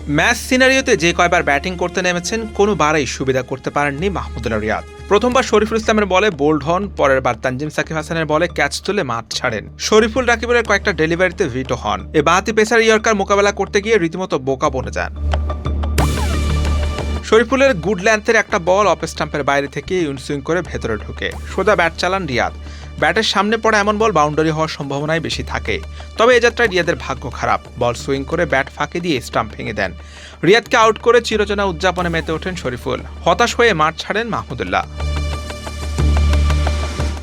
Match সিনারিওতে যে কয়বার batting করতে নেমেছেন কোনোবারই সুবিধা করতে পারেননি মাহমুদুল্লাহ রিয়াদ। প্রথমবার শরীফুল ইসলামের বলে বোল্ড হন, পরের বার তানজিম সাকিব হাসানের বলে ক্যাচ তুলে মাঠ ছাড়েন। শরীফুল রাকিবুলের কয়েকটা ডেলিভারিতে ভিটো হন। এ বাঁহাতি পেসার ইয়র্কার মোকাবেলা করতে গিয়ে রীতিমতো বোকা বনে যান। শরীফুলের গুড লেন্থের একটা বল অফ স্টাম্পের বাইরে থেকে ইউনসুইং করে ভেতরে ঢুকে সোজা ব্যাট চালান রিয়াদ। ব্যাটের সামনে পড়া এমন বল বাউন্ডারি হওয়ার সম্ভাবনাই বেশি থাকে। তবে এ যাত্রায় রিয়াদের ভাগ্য খারাপ। বল সুইং করে ব্যাট ফাঁকি দিয়ে স্টাম্প ভেঙে দেন। রিয়াদকে আউট করে চিরচেনা উদযাপনে মেতে ওঠেন শরীফুল। হতাশ হয়ে মাঠ ছাড়েন মাহমুদুল্লাহ।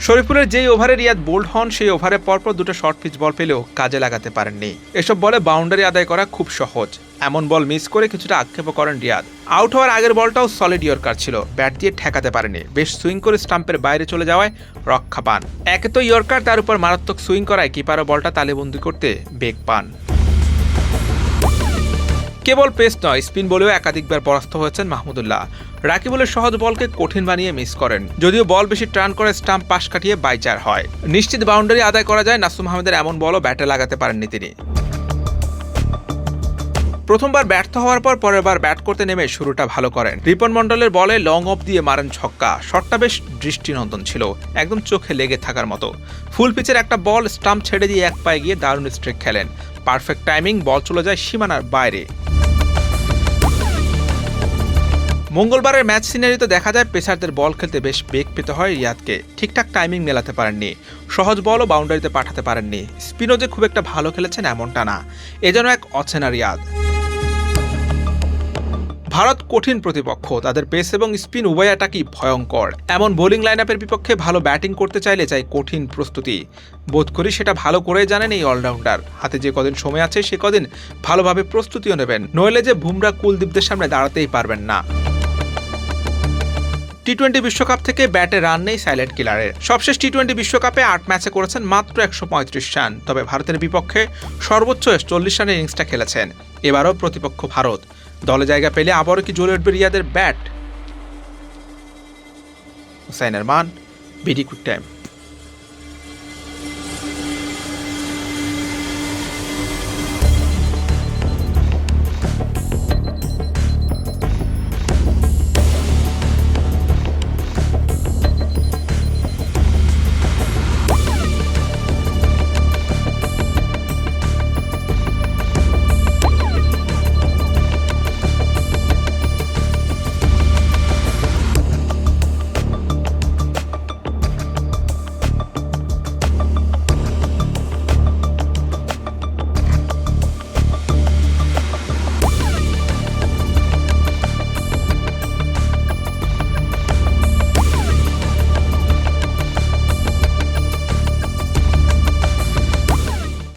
শরীফুলের যেই ওভারে রিয়াদ বোল্ড হন, সেই ওভারে পরপর দুটো শর্ট পিচ বল পেলেও কাজে লাগাতে পারেননি। এসব বলে বাউন্ডারি আদায় করা খুব সহজ। এমন বল মিস করে কিছুটা আক্ষেপও করেন রিয়াদ। আউট হওয়ার আগের বলটাও সলিড ইয়র্কার ছিল, ব্যাট দিয়ে ঠেকাতে পারেনি। বেশ সুইং করে স্টাম্পের বাইরে চলে যাওয়ায় রক্ষা পান। একে তো ইয়র্কার, তার উপর মারাত্মক সুইং করায় কিপারও বলটা তালেবন্দি করতে বেগ পান। কেবল পেস নয়, স্পিন বলেও একাধিকবার পরাস্ত হয়েছেন মাহমুদুল্লাহ। রাকিবুলের সহজ বলকে কঠিন বানিয়ে মিস করেন। যদিও বল বেশি টার্ন করে স্টাম্প পাশ কাটিয়ে বাইচার হয়। নিশ্চিত বাউন্ডারি আদায় করা যায়, নাসুম আহমেদের এমন বলও ব্যাটে লাগাতে পারেননি তিনি। প্রথমবার ব্যর্থ হওয়ার পর পরের বার ব্যাট করতে নেমে শুরুটা ভালো করেন। রিপন মন্ডলের বলে লং অফ দিয়ে মারেন ছক্কা। শটটা বেশ দৃষ্টিনন্দন ছিল, একদম চোখে লেগে থাকার মতো। ফুল পিচের একটা বল স্টাম্প ছেড়ে দিয়ে এক পায়ে গিয়ে দারুণ স্ট্রিক খেলেন। পারফেক্ট টাইমিং, বল চলে যায় সীমানার বাইরে। মঙ্গলবারের ম্যাচ সিনারিতে দেখা যায় পেসারদের বল খেলতে বেশ বেগ পেতে হয় রিয়াদকে। ঠিকঠাক টাইমিং মেলাতে পারেননি। সহজ বলও বাউন্ডারিতে পাঠাতে পারেননি। স্পিনও যে খুব একটা ভালো খেলেছেন এমনটা না। এ যেন এক অচেনা রিয়াদ। ভারত কঠিন প্রতিপক্ষ। তাদের পেস এবং স্পিন উভয় অ্যাটাকই ভয়ঙ্কর। এমন বোলিং লাইন আপের বিপক্ষে ভালো ব্যাটিং করতে চাইলে চাই কঠিন প্রস্তুতি। বোধ করি সেটা ভালো করেই জানেন এই অলরাউন্ডার। হাতে যে কদিন সময় আছে সে কদিন ভালোভাবে প্রস্তুতিও নেবেন, নইলে যে বুমরা কুলদীপদের সামনে দাঁড়াতেই পারবেন না। টি-20 বিশ্বকাপ থেকে ব্যাটে রান নেই সাইলেন্ট কিলারের। সবশেষ টি-20 বিশ্বকাপে 8 ম্যাচে করেছেন মাত্র 135 রান। তবে ভারতের বিপক্ষে সর্বোচ্চ 40 রানের ইনিংসটা খেলেছেন। এবারও প্রতিপক্ষ ভারত। দলে জায়গা পেলে আবারও কি জ্বলে উঠবে রিয়াদের ব্যাট? Hussain Arman, BD quick time.